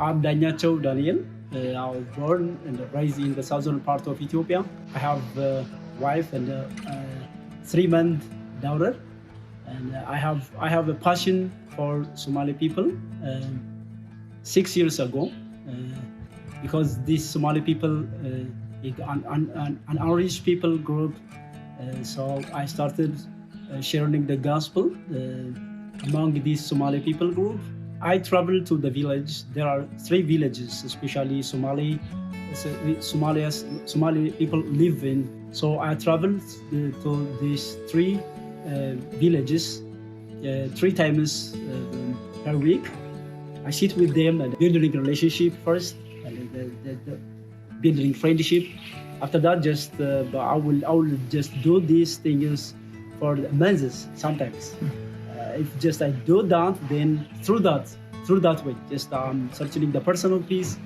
I'm Danyacho Daniel. I was born and raised in the southern part of Ethiopia. I have a wife and a 3-month daughter, and I have a passion for Somali people. 6 years ago, because these Somali people, an unreached people group, so I started sharing the gospel among these Somali people group. I traveled to the village. There are 3 villages, especially Somali people live in. So I traveled to these 3 villages 3 times per week. I sit with them and building relationship first, and the building friendship. After that, just I will just do these things for months sometimes. If just I do that, then through that way, just searching the personal peace,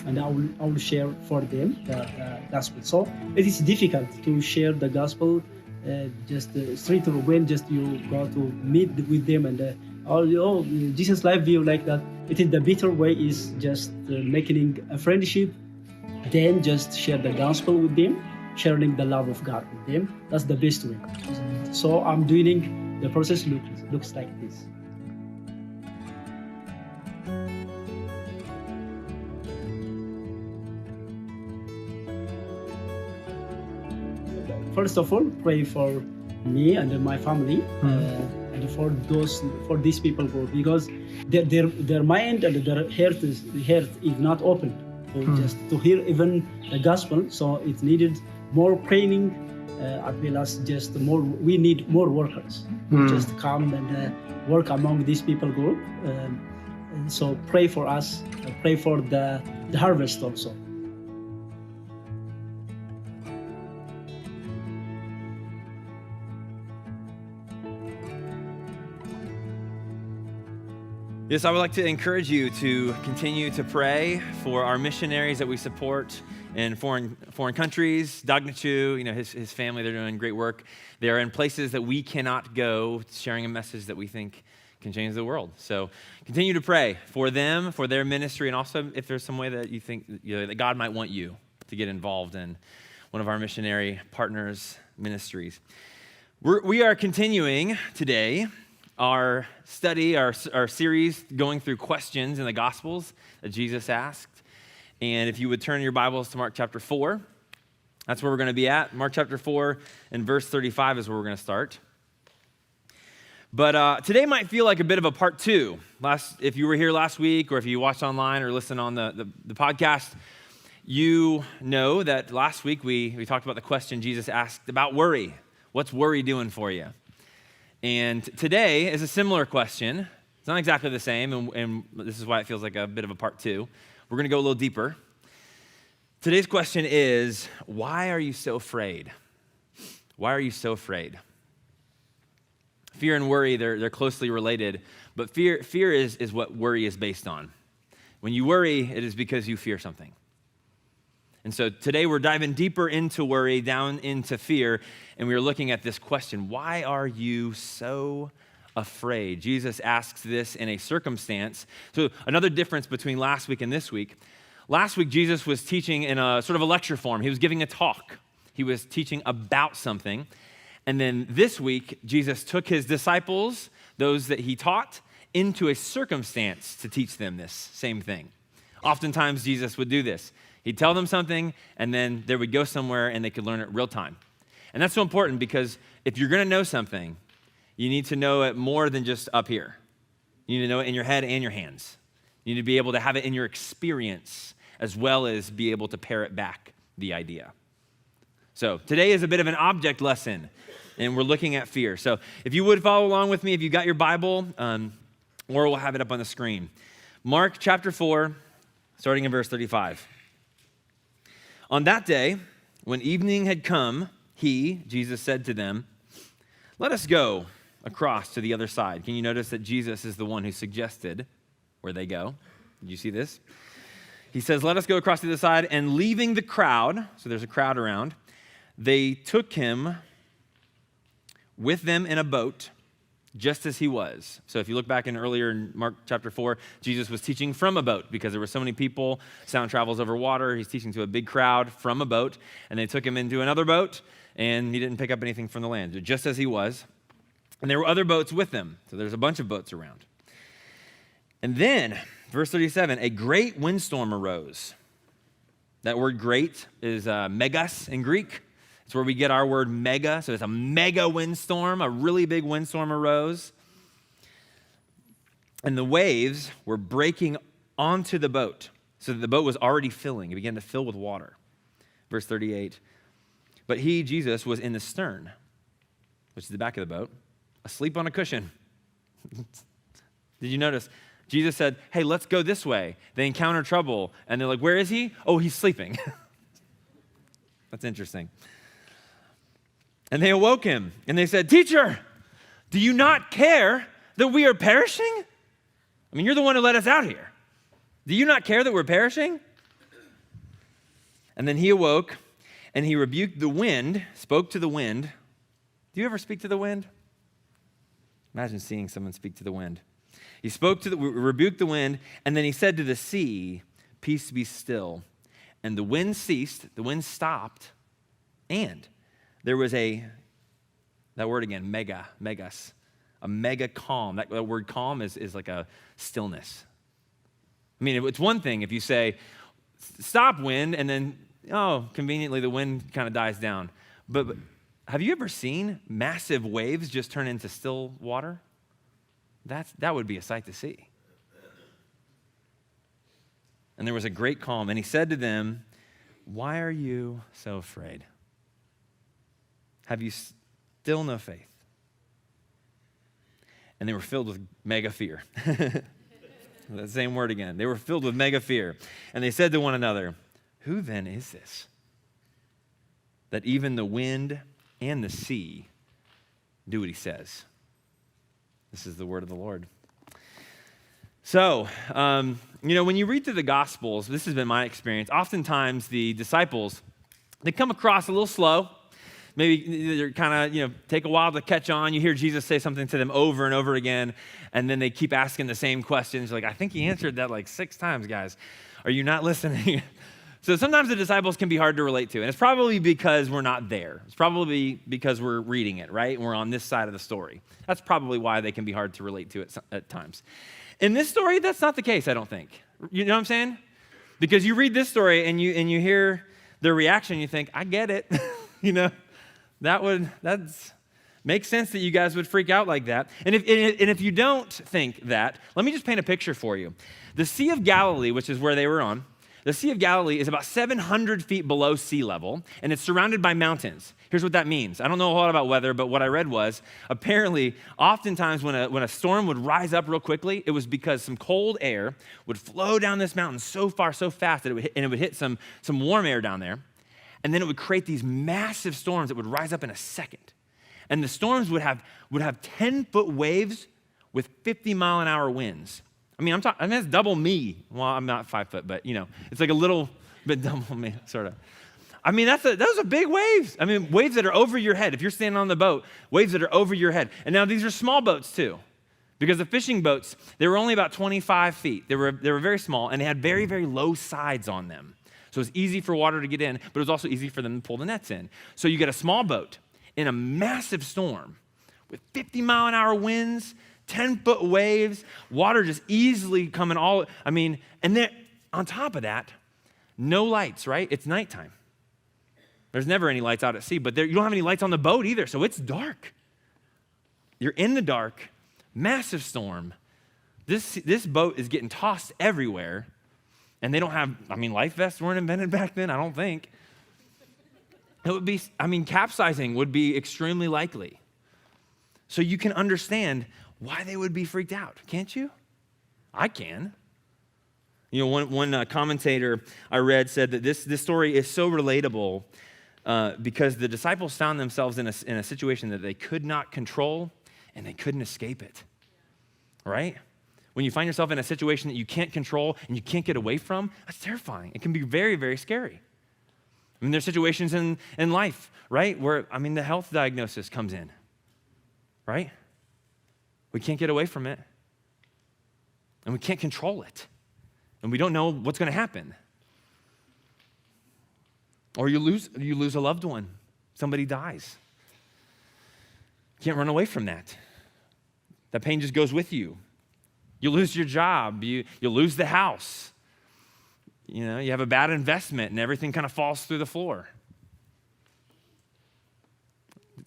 and I will share for them the gospel. So it is difficult to share the gospel just straight when just you go to meet with them and Jesus life view like that. It is the better way is just making a friendship, then just share the gospel with them, sharing the love of God with them. That's the best way. So I'm doing. The process looks like this. First of all, pray for me and my family, and for these people group, because their mind and their heart is not open just to hear even the gospel. So it needed more training. As well as just more, we need more workers just come and work among these people group. And so pray for us, pray for the harvest also. Yes, I would like to encourage you to continue to pray for our missionaries that we support in foreign countries. Dagnachu, his family, they're doing great work. They're in places that we cannot go, sharing a message that we think can change the world. So continue to pray for them, for their ministry, and also if there's some way that you think that God might want you to get involved in one of our missionary partners' ministries. We are continuing today our study, our series going through questions in the Gospels that Jesus asked. And if you would turn your Bibles to Mark chapter 4, that's where we're going to be at. Mark chapter 4 and verse 35 is where we're going to start. But today might feel like a bit of a part 2. If you were here last week, or if you watched online or listened on the podcast, you know that last week we talked about the question Jesus asked about worry. What's worry doing for you? And today is a similar question. It's not exactly the same, and this is why it feels like a bit of a part 2. We're going to go a little deeper. Today's question is, why are you so afraid? Why are you so afraid? Fear and worry, they're closely related, but fear is what worry is based on. When you worry, it is because you fear something. And so today we're diving deeper into worry, down into fear, and we're looking at this question, why are you so afraid? Jesus asks this in a circumstance. So another difference between last week and this week. Last week, Jesus was teaching in a sort of a lecture form. He was giving a talk. He was teaching about something. And then this week, Jesus took his disciples, those that he taught, into a circumstance to teach them this same thing. Oftentimes, Jesus would do this. He'd tell them something, and then they would go somewhere and they could learn it real time. And that's so important because if you're going to know something, you need to know it more than just up here. You need to know it in your head and your hands. You need to be able to have it in your experience as well as be able to parrot back the idea. So today is a bit of an object lesson, and we're looking at fear. So if you would follow along with me, if you got your Bible, or we'll have it up on the screen. Mark chapter 4, starting in verse 35. On that day, when evening had come, Jesus said to them, "Let us go across to the other side." Can you notice that Jesus is the one who suggested where they go? Did you see this? He says, "Let us go across to the other side," and leaving the crowd, so there's a crowd around, they took him with them in a boat just as he was. So if you look back earlier in Mark chapter 4, Jesus was teaching from a boat because there were so many people. Sound travels over water. He's teaching to a big crowd from a boat, and they took him into another boat, and he didn't pick up anything from the land, just as he was. And there were other boats with him. So there's a bunch of boats around. And then, verse 37, a great windstorm arose. That word great is megas in Greek. It's where we get our word mega. So it's a mega windstorm, a really big windstorm arose. And the waves were breaking onto the boat. So the boat was already filling. It began to fill with water. Verse 38. But he, Jesus, was in the stern, which is the back of the boat, asleep on a cushion. Did you notice? Jesus said, hey, let's go this way. They encounter trouble. And they're like, where is he? Oh, he's sleeping. That's interesting. And they awoke him, and they said, teacher, do you not care that we are perishing? I mean, you're the one who let us out here. Do you not care that we're perishing? And then he awoke, and he rebuked the wind, spoke to the wind. Do you ever speak to the wind? Imagine seeing someone speak to the wind. He rebuked the wind, and then he said to the sea, peace be still. And the wind ceased, the wind stopped, and there was that word again, megas, a mega calm. That word calm is like a stillness. I mean, it's one thing if you say, stop wind, and then, conveniently the wind kind of dies down. But have you ever seen massive waves just turn into still water? That would be a sight to see. And there was a great calm, and he said to them, why are you so afraid? Have you still no faith? And they were filled with mega fear. That same word again. They were filled with mega fear. And they said to one another, who then is this, that even the wind and the sea do what he says? This is the word of the Lord. So, when you read through the Gospels, this has been my experience. Oftentimes the disciples, they come across a little slow. Maybe they're kind of, take a while to catch on. You hear Jesus say something to them over and over again, and then they keep asking the same questions. Like, I think he answered that like 6 times, guys. Are you not listening? So sometimes the disciples can be hard to relate to, and it's probably because we're not there. It's probably because we're reading it, right? And we're on this side of the story. That's probably why they can be hard to relate to at times. In this story, that's not the case, I don't think. You know what I'm saying? Because you read this story and you hear their reaction, you think, I get it. That makes sense that you guys would freak out like that. And if you don't think that, let me just paint a picture for you. The Sea of Galilee, which is where they were on, the Sea of Galilee is about 700 feet below sea level, and it's surrounded by mountains. Here's what that means. I don't know a whole lot about weather, but what I read was, apparently, oftentimes when a storm would rise up real quickly, it was because some cold air would flow down this mountain so far, so fast, that it would hit some warm air down there, and then it would create these massive storms that would rise up in a second. And the storms would have 10-foot waves with 50-mile-an-hour winds. I mean, that's double me. Well, I'm not 5 foot, but, it's like a little bit double me, sort of. I mean, those are big waves. I mean, waves that are over your head. If you're standing on the boat, waves that are over your head. And now these are small boats, too, because the fishing boats, they were only about 25 feet. They were very small, and they had very, very low sides on them. So it was easy for water to get in, but it was also easy for them to pull the nets in. So you get a small boat in a massive storm with 50-mile-an-hour winds, 10-foot waves, water just easily coming and then on top of that, no lights, right? It's nighttime. There's never any lights out at sea, but you don't have any lights on the boat either, so it's dark. You're in the dark, massive storm. This boat is getting tossed everywhere, and they don't have, life vests weren't invented back then, I don't think. It would be, capsizing would be extremely likely. So you can understand why they would be freaked out, can't you? I can. One commentator I read said that this story is so relatable because the disciples found themselves in a situation that they could not control and they couldn't escape it, right? When you find yourself in a situation that you can't control and you can't get away from, that's terrifying. It can be very, very scary. There's situations in life, right, where, the health diagnosis comes in, right? We can't get away from it. And we can't control it. And we don't know what's going to happen. Or you lose a loved one. Somebody dies. Can't run away from that. That pain just goes with you. You lose your job. You lose the house. You have a bad investment and everything kind of falls through the floor.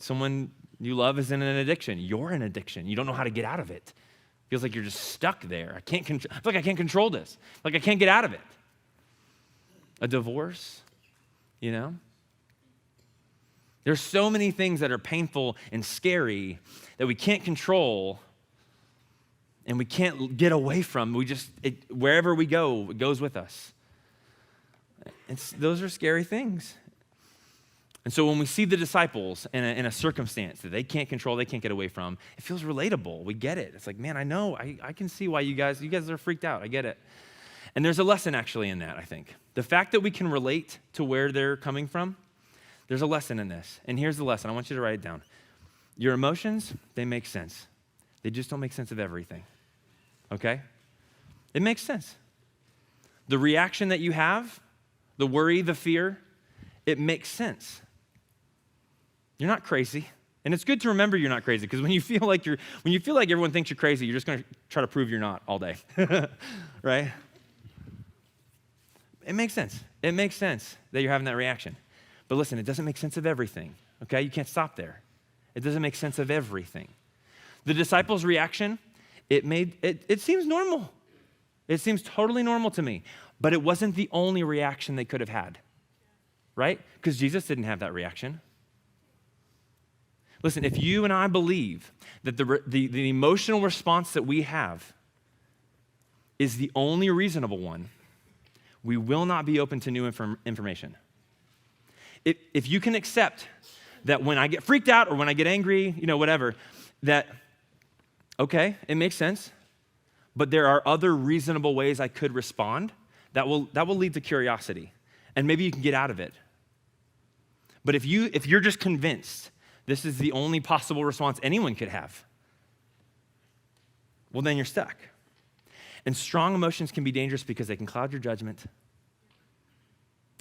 Someone you love is in an addiction. You're in addiction. You don't know how to get out of it. Feels like you're just stuck there. I feel like I can't control this. Like I can't get out of it. A divorce, There's so many things that are painful and scary that we can't control and we can't get away from. Wherever we go, it goes with us. Those are scary things. And so when we see the disciples in a circumstance that they can't control, they can't get away from, it feels relatable. We get it. It's like, man, I know. I can see why you guys are freaked out. I get it. And there's a lesson actually in that, I think. The fact that we can relate to where they're coming from, there's a lesson in this. And here's the lesson. I want you to write it down. Your emotions, they make sense. They just don't make sense of everything. Okay? It makes sense. The reaction that you have, the worry, the fear, it makes sense. You're not crazy. And it's good to remember you're not crazy, because when you feel like everyone thinks you're crazy, you're just going to try to prove you're not all day. Right? It makes sense. It makes sense that you're having that reaction. But listen, it doesn't make sense of everything. Okay? You can't stop there. It doesn't make sense of everything. The disciples' reaction, it seems normal. It seems totally normal to me. But it wasn't the only reaction they could have had. Right? Because Jesus didn't have that reaction. Listen, if you and I believe that the emotional response that we have is the only reasonable one, we will not be open to new information. If you can accept that when I get freaked out or when I get angry, whatever, that, okay, it makes sense, but there are other reasonable ways I could respond, that will lead to curiosity, and maybe you can get out of it. But if you're just convinced this is the only possible response anyone could have, well, then you're stuck. And strong emotions can be dangerous because they can cloud your judgment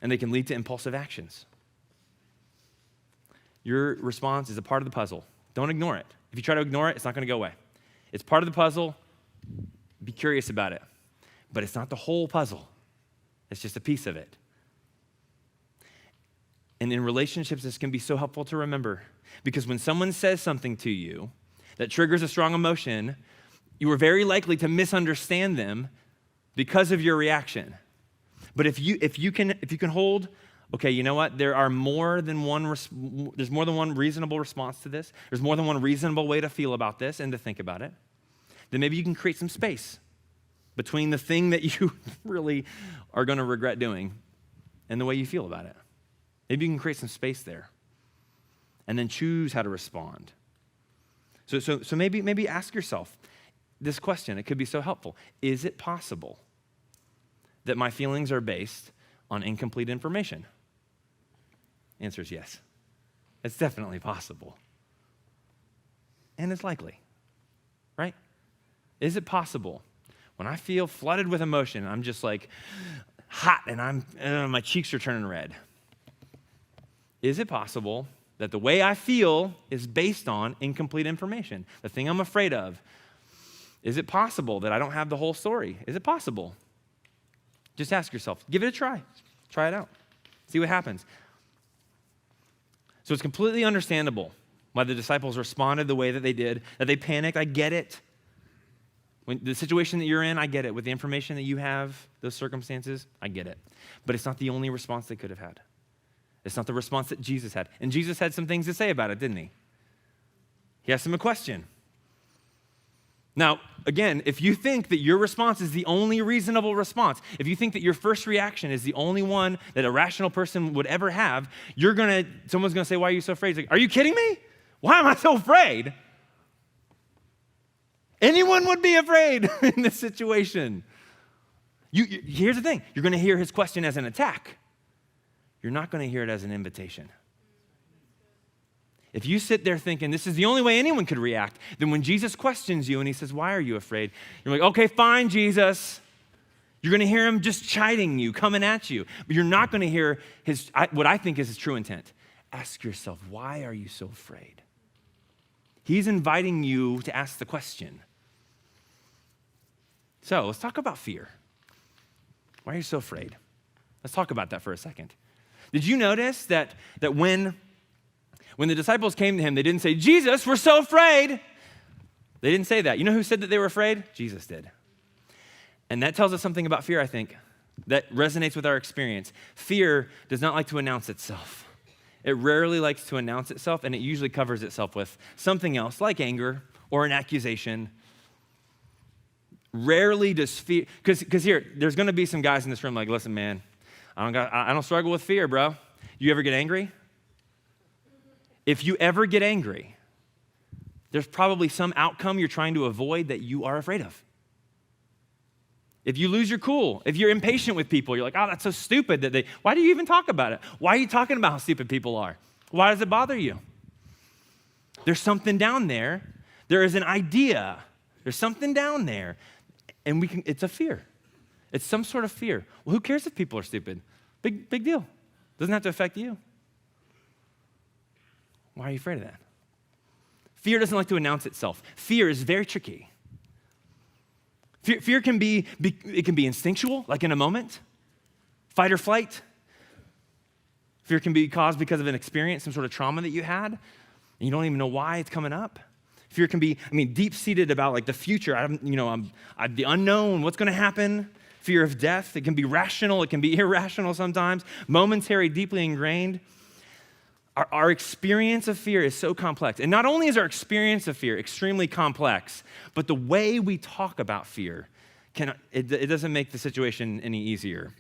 and they can lead to impulsive actions. Your response is a part of the puzzle. Don't ignore it. If you try to ignore it, it's not going to go away. It's part of the puzzle. Be curious about it. But it's not the whole puzzle. It's just a piece of it. And in relationships, this can be so helpful to remember, because when someone says something to you that triggers a strong emotion, you are very likely to misunderstand them because of your reaction. But if you can hold, okay, you know what? There's more than one reasonable response to this. There's more than one reasonable way to feel about this and to think about it. Then maybe you can create some space between the thing that you really are going to regret doing and the way you feel about it. Maybe you can create some space there and then choose how to respond. So maybe ask yourself this question. It could be so helpful. Is it possible that my feelings are based on incomplete information? Answer is yes. It's definitely possible. And it's likely, right? Is it possible when I feel flooded with emotion, I'm just like hot and my cheeks are turning red? Is it possible that the way I feel is based on incomplete information? The thing I'm afraid of. Is it possible that I don't have the whole story? Is it possible? Just ask yourself. Give it a try. Try it out. See what happens. So it's completely understandable why the disciples responded the way that they did, that they panicked. I get it. When the situation that you're in, I get it. With the information that you have, those circumstances, I get it. But it's not the only response they could have had. It's not the response that Jesus had. And Jesus had some things to say about it, didn't he? He asked him a question. Now, again, if you think that your response is the only reasonable response, if you think that your first reaction is the only one that a rational person would ever have, someone's gonna say, why are you so afraid? It's like, are you kidding me? Why am I so afraid? Anyone would be afraid in this situation. Here's the thing. You're gonna hear his question as an attack. You're not going to hear it as an invitation. If you sit there thinking this is the only way anyone could react, then when Jesus questions you and he says, why are you afraid? You're like, okay, fine, Jesus. You're going to hear him just chiding you, coming at you. But you're not going to hear what I think is his true intent. Ask yourself, why are you so afraid? He's inviting you to ask the question. So let's talk about fear. Why are you so afraid? Let's talk about that for a second. Did you notice that when the disciples came to him, they didn't say, Jesus, we're so afraid. They didn't say that. You know who said that they were afraid? Jesus did. And that tells us something about fear, I think, that resonates with our experience. Fear does not like to announce itself. It rarely likes to announce itself, and it usually covers itself with something else, like anger or an accusation. Rarely does fear, because here, there's going to be some guys in this room like, listen, man, I don't struggle with fear, bro. You ever get angry? If you ever get angry, there's probably some outcome you're trying to avoid that you are afraid of. If you lose your cool, if you're impatient with people, you're like, oh, that's so stupid that why do you even talk about it? Why are you talking about how stupid people are? Why does it bother you? There's something down there. There is an idea. There's something down there. And it's a fear. It's some sort of fear. Well, who cares if people are stupid? Big deal. Doesn't have to affect you. Why are you afraid of that? Fear doesn't like to announce itself. Fear is very tricky. Fear can be instinctual, like in a moment, fight or flight. Fear can be caused because of an experience, some sort of trauma that you had, and you don't even know why it's coming up. Fear can be, deep-seated about like the future. The unknown, what's going to happen. Fear of death. It can be rational. It can be irrational sometimes. Momentary, deeply ingrained. Our experience of fear is so complex. And not only is our experience of fear extremely complex, but the way we talk about fear, it doesn't make the situation any easier.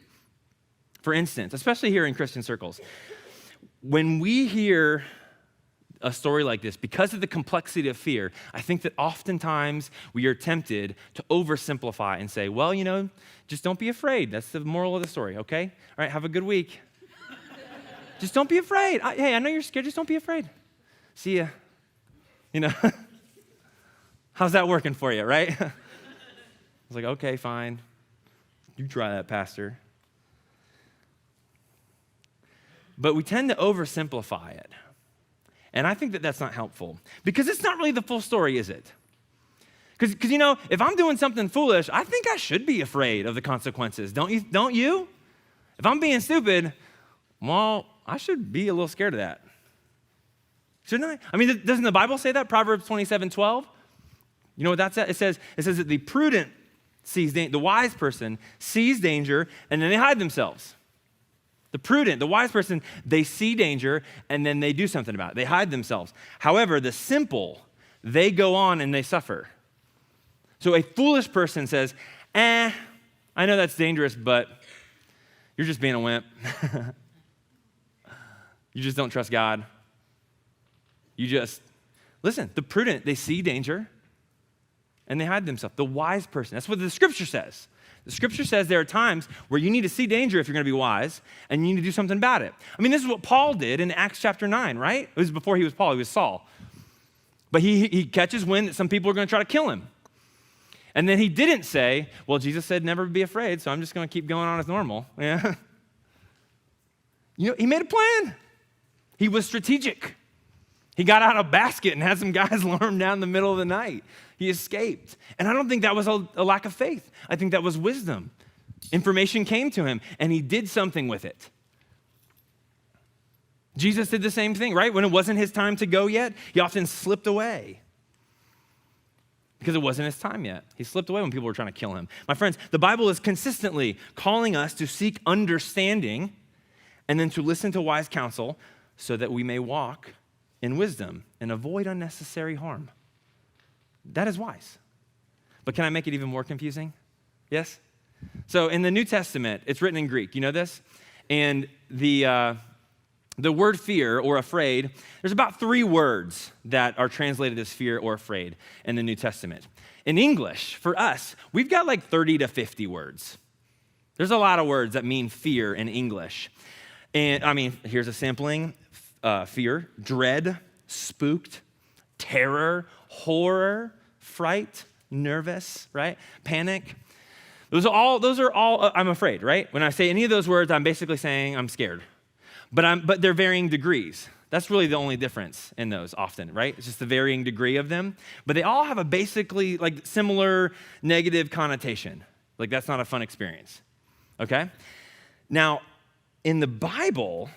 For instance, especially here in Christian circles, when we hear a story like this, because of the complexity of fear, I think that oftentimes we are tempted to oversimplify and say, well, just don't be afraid. That's the moral of the story, okay? All right, have a good week. Just don't be afraid. Hey, I know you're scared. Just don't be afraid. See ya. How's that working for you, right? I was like, okay, fine. You try that, Pastor. But we tend to oversimplify it. And I think that that's not helpful because it's not really the full story, is it? Because if I'm doing something foolish, I think I should be afraid of the consequences. Don't you? If I'm being stupid, well, I should be a little scared of that. Shouldn't I? Doesn't the Bible say that? Proverbs 27:12. You know what that says? It says that the prudent the wise person sees danger and then they hide themselves. The prudent, the wise person, they see danger and then they do something about it. They hide themselves. However, the simple, they go on and they suffer. So a foolish person says, I know that's dangerous, but you're just being a wimp. You just don't trust God. Listen, the prudent, they see danger and they hide themselves. The wise person, that's what the scripture says. The scripture says there are times where you need to see danger if you're going to be wise and you need to do something about it. This is what Paul did in Acts chapter 9, right? It was before he was Paul, he was Saul. But he catches wind that some people are going to try to kill him. And then he didn't say, well, Jesus said never be afraid, so I'm just going to keep going on as normal. Yeah. He made a plan. He was strategic. He got out a basket and had some guys lure him down in the middle of the night. He escaped. And I don't think that was a lack of faith. I think that was wisdom. Information came to him, and he did something with it. Jesus did the same thing, right? When it wasn't his time to go yet, he often slipped away because it wasn't his time yet. He slipped away when people were trying to kill him. My friends, the Bible is consistently calling us to seek understanding and then to listen to wise counsel so that we may walk in wisdom and avoid unnecessary harm. That is wise. But can I make it even more confusing? Yes? So in the New Testament, it's written in Greek. You know this? And the word fear or afraid, there's about 3 words that are translated as fear or afraid in the New Testament. In English, for us, we've got like 30 to 50 words. There's a lot of words that mean fear in English. And here's a sampling. Fear, dread, spooked, terror, horror, fright, nervous, right? Panic. Those are all I'm afraid, right? When I say any of those words, I'm basically saying I'm scared. But they're varying degrees. That's really the only difference in those often, right? It's just the varying degree of them. But they all have a basically like similar negative connotation. Like that's not a fun experience, okay? Now, in the Bible,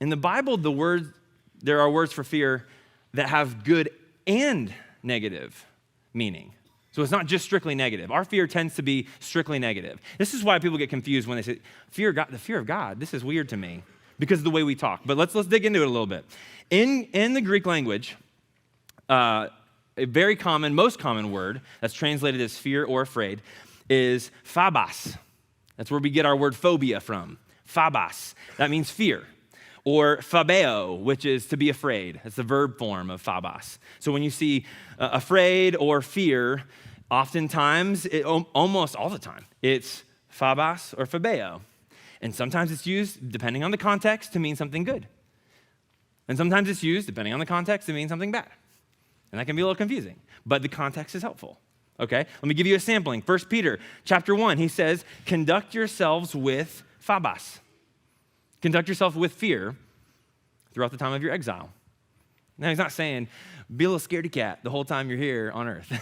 there are words for fear that have good and negative meaning. So it's not just strictly negative. Our fear tends to be strictly negative. This is why people get confused when they say, the fear of God, this is weird to me because of the way we talk. But let's dig into it a little bit. In the Greek language, a very common, most common word that's translated as fear or afraid is phobos. That's where we get our word phobia from. Phobos. That means fear. Or phobeo, which is to be afraid. That's the verb form of phobos. So when you see afraid or fear, oftentimes, almost all the time, it's phobos or phobeo. And sometimes it's used, depending on the context, to mean something good. And sometimes it's used, depending on the context, to mean something bad. And that can be a little confusing, but the context is helpful. Okay, let me give you a sampling. 1 Peter chapter 1, he says, conduct yourselves with phobos. Conduct yourself with fear throughout the time of your exile. Now, he's not saying, be a little scaredy cat the whole time you're here on earth.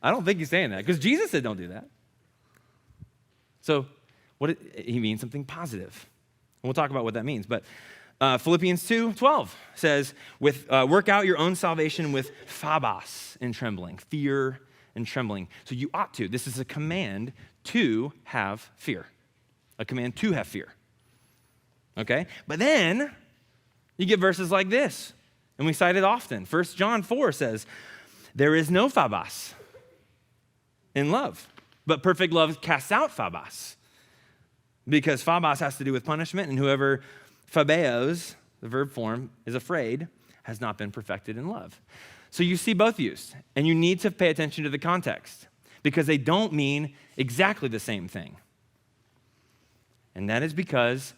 I don't think he's saying that, because Jesus said don't do that. So he means something positive. And we'll talk about what that means. But Philippians 2:12 says, work out your own salvation with phobos and trembling, fear and trembling. So you ought to. This is a command to have fear. A command to have fear. Okay? But then you get verses like this, and we cite it often. 1 John 4 says, there is no phobos in love, but perfect love casts out phobos. Because phobos has to do with punishment, and whoever phobeos, the verb form, is afraid, has not been perfected in love. So you see both used, and you need to pay attention to the context, because they don't mean exactly the same thing. And that is because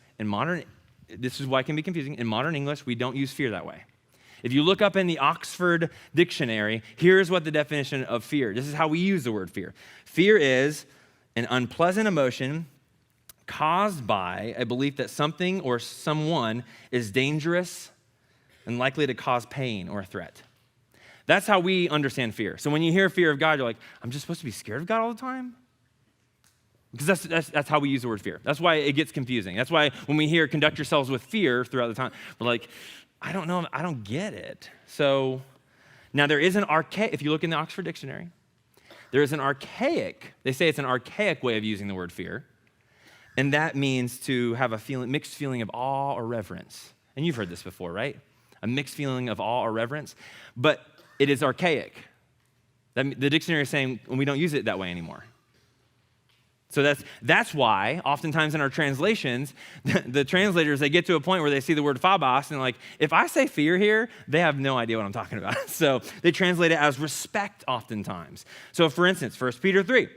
this is why it can be confusing. In modern English, we don't use fear that way. If you look up in the Oxford Dictionary, here's what the definition of fear. This is how we use the word fear. Fear is an unpleasant emotion caused by a belief that something or someone is dangerous and likely to cause pain or a threat. That's how we understand fear. So when you hear fear of God, you're like, I'm just supposed to be scared of God all the time? Because that's how we use the word fear. That's why it gets confusing. That's why when we hear conduct yourselves with fear throughout the time, we're like, I don't know, I don't get it. So now there is an archaic, if you look in the Oxford Dictionary, there is an archaic, they say it's an archaic way of using the word fear, and that means to have a mixed feeling of awe or reverence. And you've heard this before, right? A mixed feeling of awe or reverence, but it is archaic. The dictionary is saying we don't use it that way anymore. So that's why oftentimes in our translations, the translators, they get to a point where they see the word phobos and like, if I say fear here, they have no idea what I'm talking about. So they translate it as respect oftentimes. So for instance, 1 Peter 3,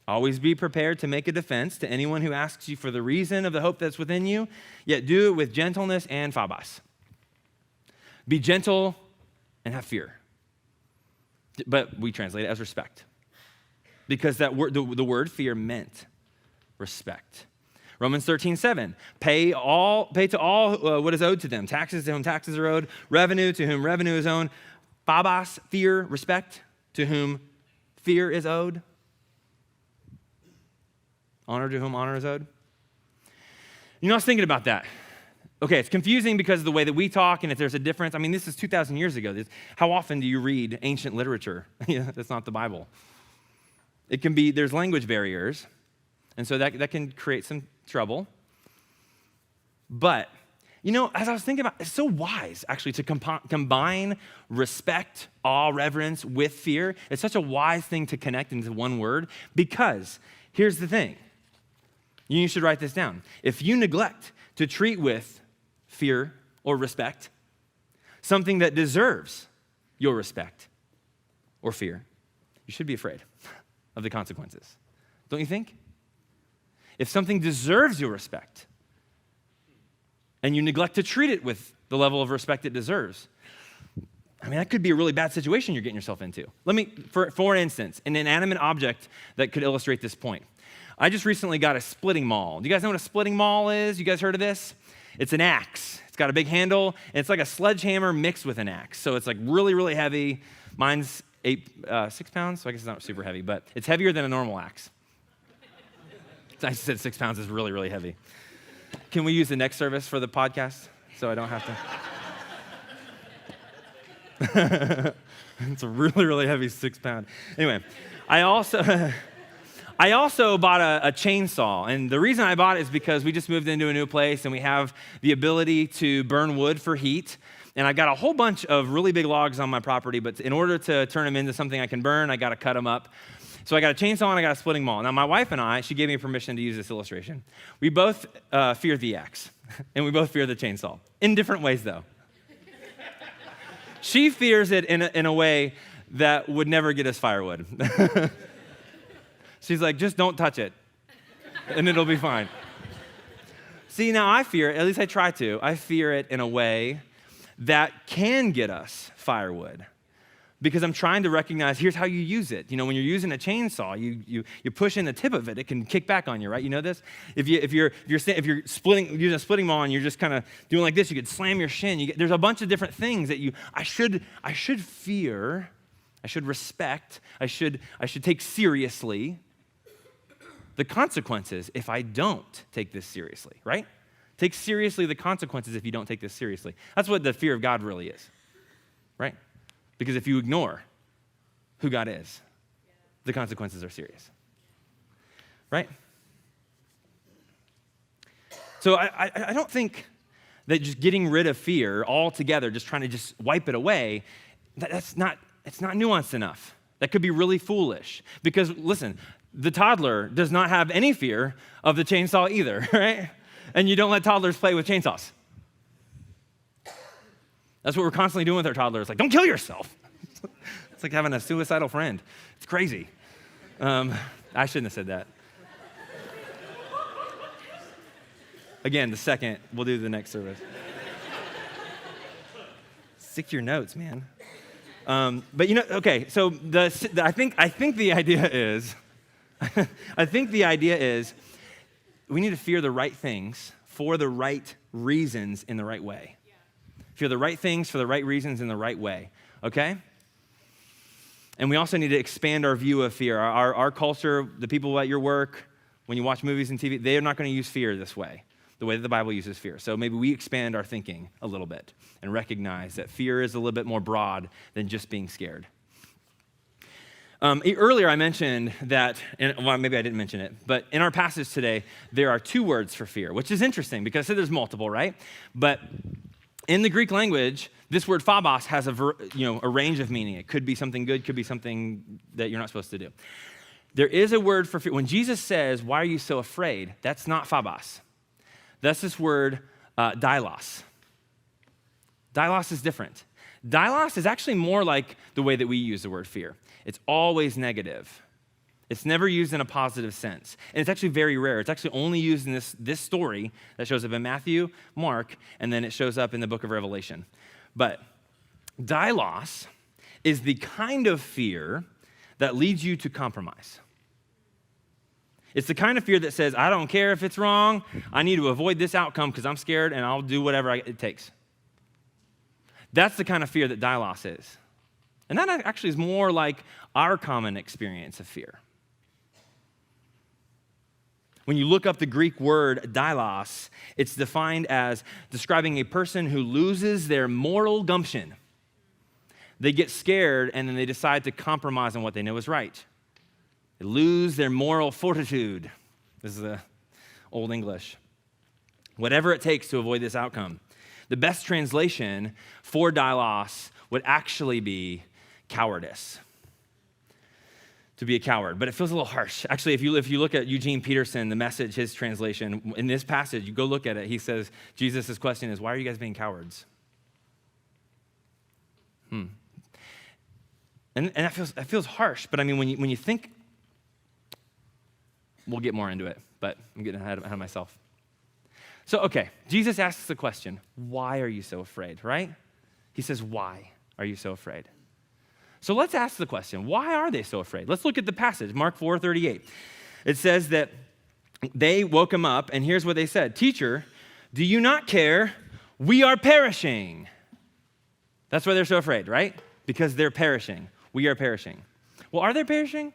always be prepared to make a defense to anyone who asks you for the reason of the hope that's within you, yet do it with gentleness and phobos. Be gentle and have fear. But we translate it as respect. Because that word, the word fear meant respect. Romans 13:7, pay to all what is owed to them. Taxes to whom taxes are owed. Revenue to whom revenue is owed. Phobos, fear, respect to whom fear is owed. Honor to whom honor is owed. You know, I was thinking about that. Okay, it's confusing because of the way that we talk, and if there's a difference. I mean, this is 2,000 years ago. How often do you read ancient literature? That's not the Bible. It can be, there's language barriers, and so that can create some trouble. But, you know, as I was thinking about, it's so wise, actually, to combine respect, awe, reverence with fear. It's such a wise thing to connect into one word, because here's the thing. You should write this down. If you neglect to treat with fear or respect something that deserves your respect or fear, you should be afraid of the consequences. Don't you think? If something deserves your respect and you neglect to treat it with the level of respect it deserves. I mean, that could be a really bad situation you're getting yourself into. For instance, an inanimate object that could illustrate this point. I just recently got a splitting maul. Do you guys know what a splitting maul is? You guys heard of this? It's an axe. It's got a big handle, and it's like a sledgehammer mixed with an axe. So it's like really, really heavy. Mine's 6 pounds, so I guess it's not super heavy, but it's heavier than a normal axe. I said 6 pounds is really, really heavy. Can we use the next service for the podcast so I don't have to? It's a really, really heavy 6 pound. Anyway, I also bought a chainsaw, and the reason I bought it is because we just moved into a new place and we have the ability to burn wood for heat. And I got a whole bunch of really big logs on my property, but in order to turn them into something I can burn, I got to cut them up. So I got a chainsaw and I got a splitting maul. Now my wife and I, she gave me permission to use this illustration. We both fear the axe, and we both fear the chainsaw. In different ways, though. She fears it in a way that would never get us firewood. She's like, just don't touch it, and it'll be fine. See, now I fear it, at least I try to. I fear it in a way that can get us firewood, because I'm trying to recognize, here's how you use it. You know, when you're using a chainsaw, you push in the tip of it, it can kick back on you, right? You know this? If you're using a splitting maul and you're just kind of doing like this, you could slam your shin. There's a bunch of different things that I should fear, I should respect, I should take seriously the consequences if I don't take this seriously, right? Take seriously the consequences if you don't take this seriously. That's what the fear of God really is, right? Because if you ignore who God is, the consequences are serious, right? So I don't think that just getting rid of fear altogether, just trying to just wipe it away, it's not nuanced enough. That could be really foolish. Because listen, the toddler does not have any fear of the chainsaw either, right? And you don't let toddlers play with chainsaws. That's what we're constantly doing with our toddlers. Like, don't kill yourself. It's like having a suicidal friend. It's crazy. I shouldn't have said that. Again, the second, we'll do the next service. Stick to your notes, man. But okay, so I think the idea is, we need to fear the right things for the right reasons in the right way. Yeah. Fear the right things for the right reasons in the right way, okay? And we also need to expand our view of fear. Our culture, the people at your work, when you watch movies and TV, they are not going to use fear this way, the way that the Bible uses fear. So maybe we expand our thinking a little bit and recognize that fear is a little bit more broad than just being scared. Earlier I mentioned that, well, maybe I didn't mention it, but in our passage today, there are 2 words for fear, which is interesting because I said there's multiple, right? But in the Greek language, this word phobos has a range of meaning. It could be something good, could be something that you're not supposed to do. There is a word for fear. When Jesus says, why are you so afraid? That's not phobos. That's this word, dailos. Dailos is different. Dailos is actually more like the way that we use the word fear. It's always negative. It's never used in a positive sense. And it's actually very rare. It's actually only used in this story that shows up in Matthew, Mark, and then it shows up in the book of Revelation. But dailos is the kind of fear that leads you to compromise. It's the kind of fear that says, I don't care if it's wrong. I need to avoid this outcome because I'm scared and I'll do whatever it takes. That's the kind of fear that dailos is. And that actually is more like our common experience of fear. When you look up the Greek word dailos, it's defined as describing a person who loses their moral gumption. They get scared and then they decide to compromise on what they know is right. They lose their moral fortitude. This is the old English. Whatever it takes to avoid this outcome. The best translation for dailos would actually be cowardice. To be a coward, but it feels a little harsh. Actually, if you look at Eugene Peterson, the Message, his translation, in this passage, you go look at it, he says, Jesus' question is, why are you guys being cowards? And that feels harsh, but I mean, when you think, we'll get more into it, but I'm getting ahead of myself. So, okay, Jesus asks the question, why are you so afraid, right? He says, why are you so afraid? So let's ask the question, why are they so afraid? Let's look at the passage, Mark 4:38. It says that they woke him up, and here's what they said. Teacher, do you not care? We are perishing. That's why they're so afraid, right? Because they're perishing. We are perishing. Well, are they perishing?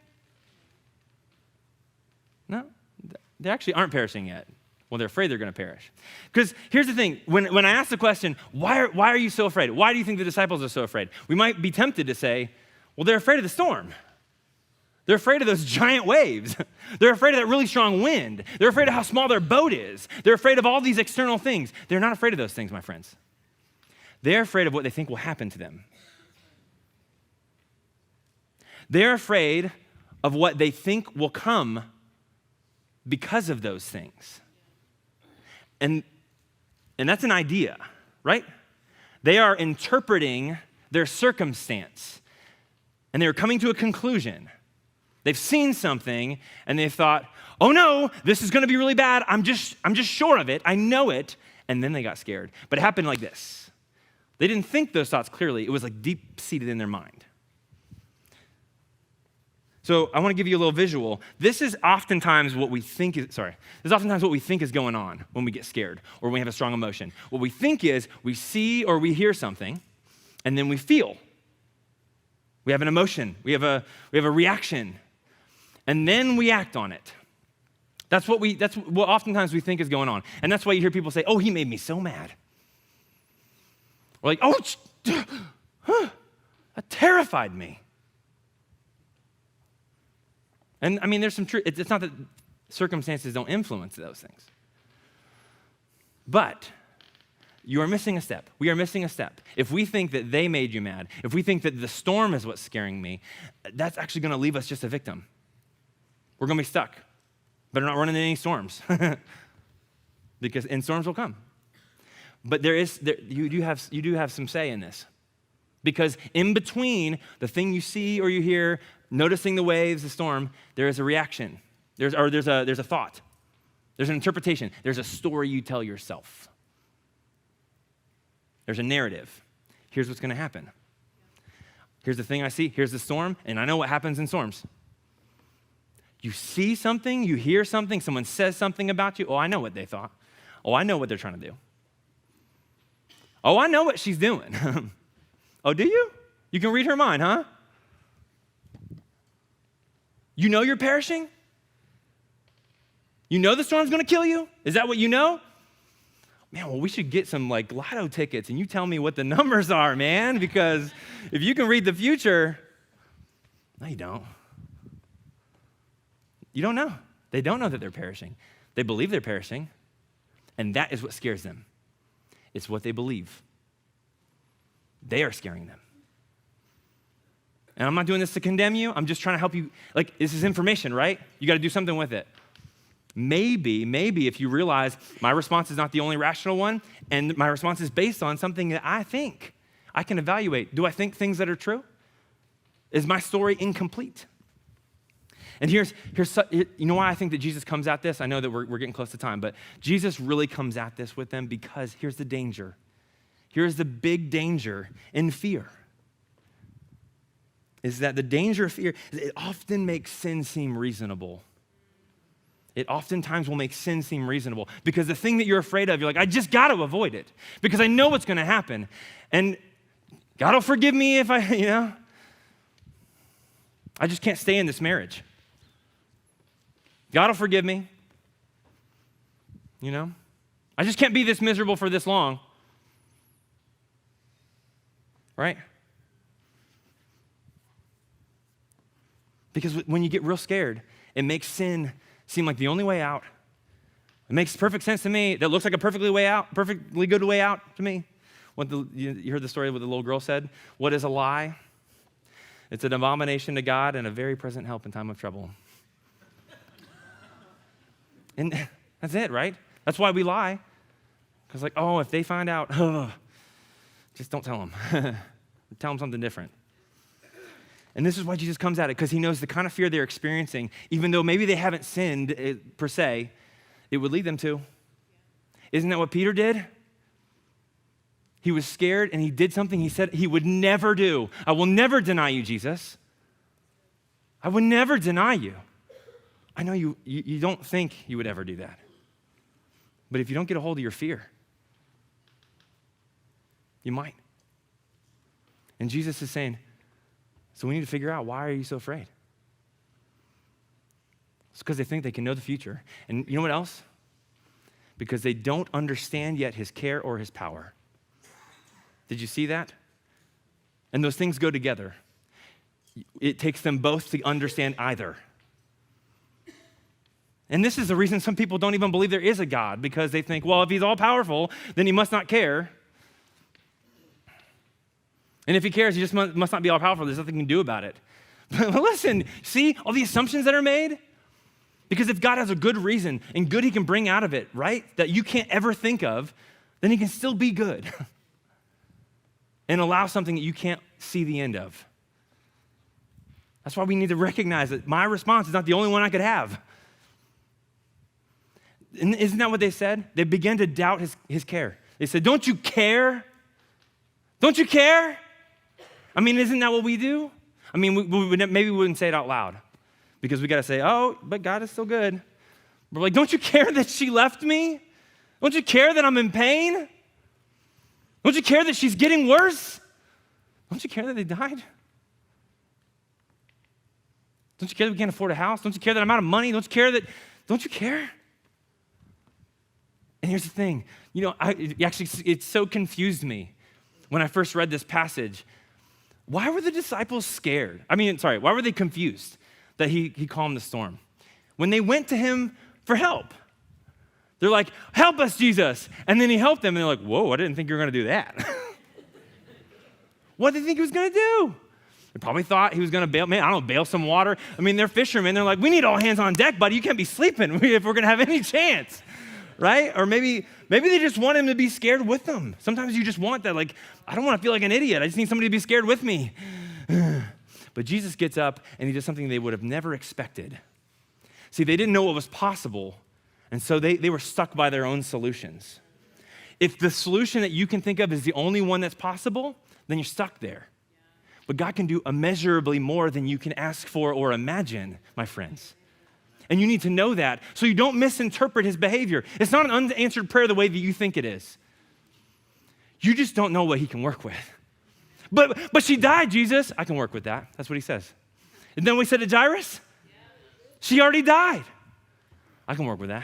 No, they actually aren't perishing yet. Well, they're afraid they're going to perish. Because here's the thing. When I ask the question, why are you so afraid? Why do you think the disciples are so afraid? We might be tempted to say, well, they're afraid of the storm. They're afraid of those giant waves. They're afraid of that really strong wind. They're afraid of how small their boat is. They're afraid of all these external things. They're not afraid of those things, my friends. They're afraid of what they think will happen to them. They're afraid of what they think will come because of those things. And that's an idea, right? They are interpreting their circumstance, and they're coming to a conclusion. They've seen something, and they've thought, oh no, this is gonna be really bad. I'm just sure of it. I know it. And then they got scared. But it happened like this. They didn't think those thoughts clearly. It was like deep-seated in their mind. So I want to give you a little visual. This is oftentimes what we think is going on when we get scared or when we have a strong emotion. What we think is we see or we hear something, and then we feel. We have an emotion. We have a reaction, and then we act on it. That's what oftentimes we think is going on. And that's why you hear people say, oh, he made me so mad. Or like, oh, that terrified me. And I mean, there's some truth. It's not that circumstances don't influence those things. But you are missing a step. We are missing a step. If we think that they made you mad, if we think that the storm is what's scaring me, that's actually going to leave us just a victim. We're going to be stuck. Better not run into any storms. Because storms will come. But you do have some say in this. Because in between the thing you see or you hear, noticing the waves, the storm, there is a reaction. There's a thought. There's an interpretation. There's a story you tell yourself. There's a narrative. Here's what's going to happen. Here's the thing I see. Here's the storm, and I know what happens in storms. You see something, you hear something, someone says something about you. Oh, I know what they thought. Oh, I know what they're trying to do. Oh, I know what she's doing. Oh, do you? You can read her mind, huh? You know you're perishing? You know the storm's going to kill you? Is that what you know? Man, well, we should get some lotto tickets and you tell me what the numbers are, man, because if you can read the future, no, you don't. You don't know. They don't know that they're perishing. They believe they're perishing, and that is what scares them. It's what they believe. They are scaring them. And I'm not doing this to condemn you. I'm just trying to help you. This is information, right? You got to do something with it. Maybe if you realize my response is not the only rational one, and my response is based on something that I think, I can evaluate. Do I think things that are true? Is my story incomplete? And here's you know why I think that Jesus comes at this? I know that we're getting close to time, but Jesus really comes at this with them because here's the danger. Here's the big danger in fear. Is that the danger of fear, it often makes sin seem reasonable. It oftentimes will make sin seem reasonable because the thing that you're afraid of, you're like, I just got to avoid it because I know what's going to happen. And God will forgive me if I just can't stay in this marriage. God will forgive me. I just can't be this miserable for this long. Right? Because when you get real scared, it makes sin seem like the only way out. It makes perfect sense to me. That looks like a perfectly good way out to me. You heard the story of what the little girl said? What is a lie? It's an abomination to God and a very present help in time of trouble. And that's it, right? That's why we lie. Because if they find out, just don't tell them. Tell them something different. And this is why Jesus comes at it, because he knows the kind of fear they're experiencing, even though maybe they haven't sinned per se, it would lead them to. Isn't that what Peter did? He was scared and he did something he said he would never do. I will never deny you, Jesus. I would never deny you. I know you don't think you would ever do that. But if you don't get a hold of your fear, you might. And Jesus is saying, so we need to figure out, why are you so afraid? It's because they think they can know the future. And you know what else? Because they don't understand yet his care or his power. Did you see that? And those things go together. It takes them both to understand either. And this is the reason some people don't even believe there is a God, because they think, well, if he's all powerful, then he must not care. And if he cares, he just must not be all powerful. There's nothing he can do about it. But listen, see all the assumptions that are made? Because if God has a good reason and good he can bring out of it, right, that you can't ever think of, then he can still be good and allow something that you can't see the end of. That's why we need to recognize that my response is not the only one I could have. And isn't that what they said? They began to doubt his care. They said, don't you care? Don't you care? I mean, isn't that what we do? I mean, maybe we wouldn't say it out loud because we got to say, oh, but God is still good. We're like, don't you care that she left me? Don't you care that I'm in pain? Don't you care that she's getting worse? Don't you care that they died? Don't you care that we can't afford a house? Don't you care that I'm out of money? Don't you care? And here's the thing, it so confused me when I first read this passage. Why were the disciples scared? Why were they confused that he calmed the storm? When they went to him for help, they're like, help us, Jesus. And then he helped them, and they're like, whoa, I didn't think you were going to do that. What did they think he was going to do? They probably thought he was going to bail some water. They're fishermen. They're like, we need all hands on deck, buddy. You can't be sleeping if we're going to have any chance. Right? Or maybe they just want him to be scared with them. Sometimes you just want that, like, I don't want to feel like an idiot. I just need somebody to be scared with me. But Jesus gets up and he does something they would have never expected. See, they didn't know what was possible, and so they were stuck by their own solutions. If the solution that you can think of is the only one that's possible, then you're stuck there. But God can do immeasurably more than you can ask for or imagine, my friends. And you need to know that so you don't misinterpret his behavior. It's not an unanswered prayer the way that you think it is. You just don't know what he can work with. But she died, Jesus. I can work with that. That's what he says. And then we said to Jairus, she already died. I can work with that.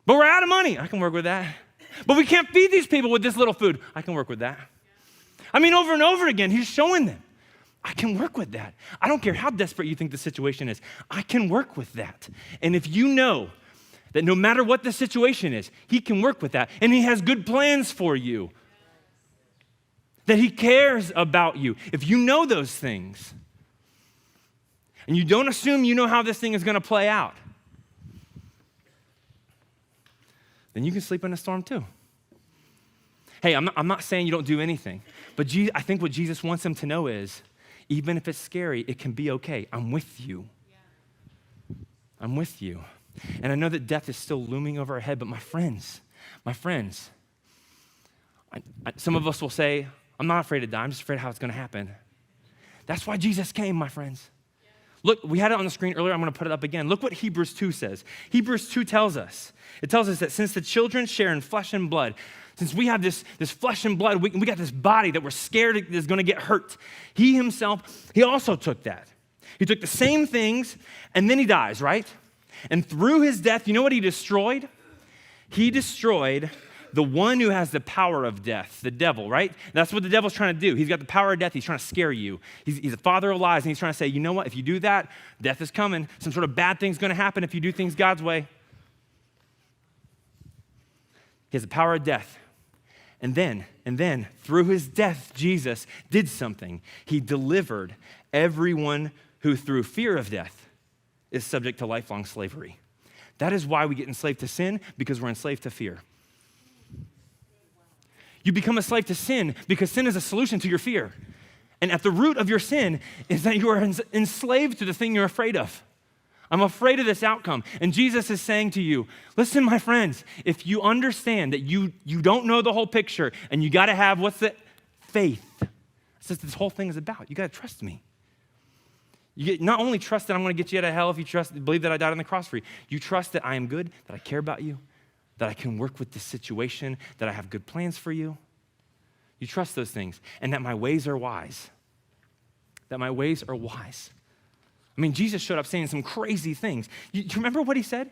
But we're out of money. I can work with that. But we can't feed these people with this little food. I can work with that. Over and over again, he's showing them. I can work with that. I don't care how desperate you think the situation is. I can work with that. And if you know that no matter what the situation is, he can work with that. And he has good plans for you. That he cares about you. If you know those things, and you don't assume you know how this thing is going to play out, then you can sleep in a storm too. Hey, I'm not saying you don't do anything, but I think what Jesus wants them to know is, even if it's scary, it can be okay. I'm with you. Yeah. I'm with you. And I know that death is still looming over our head, but my friends, some of us will say, I'm not afraid to die. I'm just afraid of how it's going to happen. That's why Jesus came, my friends. Yeah. Look, we had it on the screen earlier. I'm going to put it up again. Look what Hebrews 2 says. Hebrews 2 tells us. It tells us that since the children share in flesh and blood, since we have this flesh and blood, we got this body that we're scared is going to get hurt. He himself, he also took that. He took the same things, and then he dies, right? And through his death, you know what he destroyed? He destroyed the one who has the power of death, the devil, right? That's what the devil's trying to do. He's got the power of death. He's trying to scare you. He's a father of lies, and he's trying to say, you know what? If you do that, death is coming. Some sort of bad thing's going to happen if you do things God's way. He has the power of death. And then, through his death, Jesus did something. He delivered everyone who, through fear of death, is subject to lifelong slavery. That is why we get enslaved to sin, because we're enslaved to fear. You become a slave to sin because sin is a solution to your fear. And at the root of your sin is that you are enslaved to the thing you're afraid of. I'm afraid of this outcome. And Jesus is saying to you, listen, my friends, if you understand that you don't know the whole picture and you got to have, what's the faith? That's what this whole thing is about. You got to trust me. You not only trust that I'm going to get you out of hell if you believe that I died on the cross for you. You trust that I am good, that I care about you, that I can work with this situation, that I have good plans for you. You trust those things, and that my ways are wise. That my ways are wise. I mean, Jesus showed up saying some crazy things. Do you remember what he said?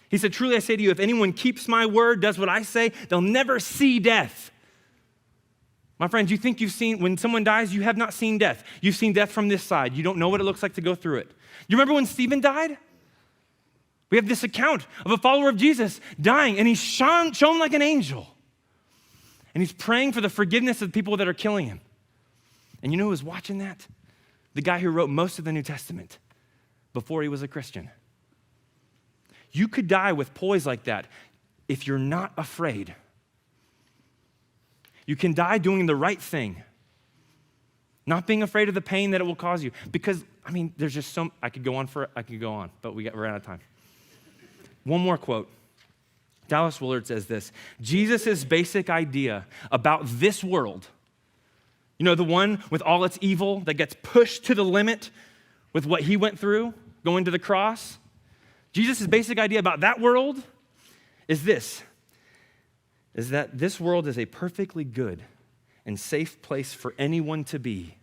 He said, truly I say to you, if anyone keeps my word, does what I say, they'll never see death. My friends, you think you've seen, when someone dies, you have not seen death. You've seen death from this side. You don't know what it looks like to go through it. You remember when Stephen died? We have this account of a follower of Jesus dying, and he's shone like an angel. And he's praying for the forgiveness of the people that are killing him. And you know who was watching that? The guy who wrote most of the New Testament before he was a Christian. You could die with poise like that if you're not afraid. You can die doing the right thing, not being afraid of the pain that it will cause you. Because, I mean, there's just I could go on, but we're out of time. One more quote. Dallas Willard says this: Jesus' basic idea about this world, you know, the one with all its evil that gets pushed to the limit with what he went through going to the cross. Jesus' basic idea about that world is this: is that this world is a perfectly good and safe place for anyone to be,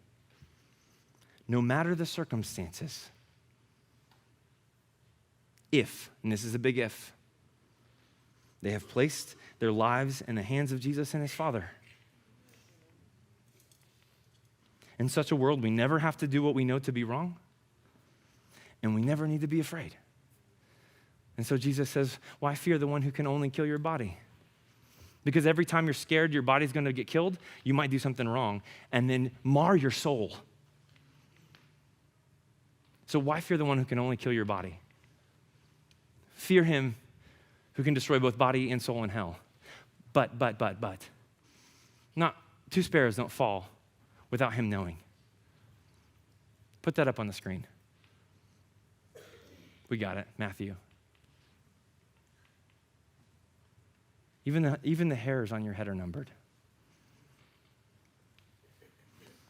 no matter the circumstances. If, and this is a big if, they have placed their lives in the hands of Jesus and his Father. In such a world, we never have to do what we know to be wrong, and we never need to be afraid. And so Jesus says, why fear the one who can only kill your body? Because every time you're scared your body's going to get killed, you might do something wrong and then mar your soul. So why fear the one who can only kill your body? Fear him who can destroy both body and soul in hell. But. Not two sparrows don't fall without him knowing. Put that up on the screen. We got it, Matthew. Even the hairs on your head are numbered.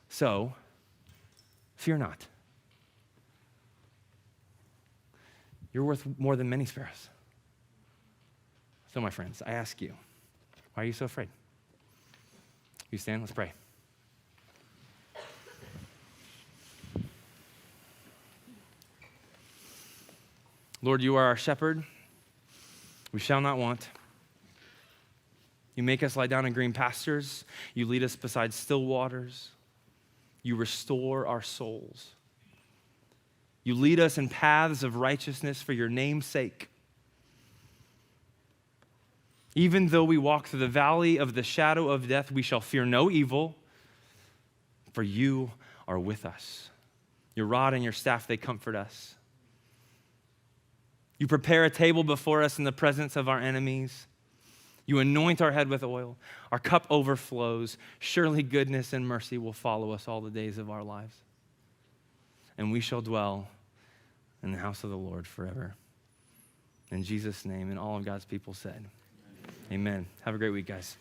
So, fear not. You're worth more than many sparrows. So, my friends, I ask you, why are you so afraid? You stand, let's pray. Lord, you are our shepherd. We shall not want. You make us lie down in green pastures. You lead us beside still waters. You restore our souls. You lead us in paths of righteousness for your name's sake. Even though we walk through the valley of the shadow of death, we shall fear no evil, for you are with us. Your rod and your staff, they comfort us. You prepare a table before us in the presence of our enemies. You anoint our head with oil. Our cup overflows. Surely goodness and mercy will follow us all the days of our lives. And we shall dwell in the house of the Lord forever. In Jesus' name, and all of God's people said, amen. Have a great week, guys.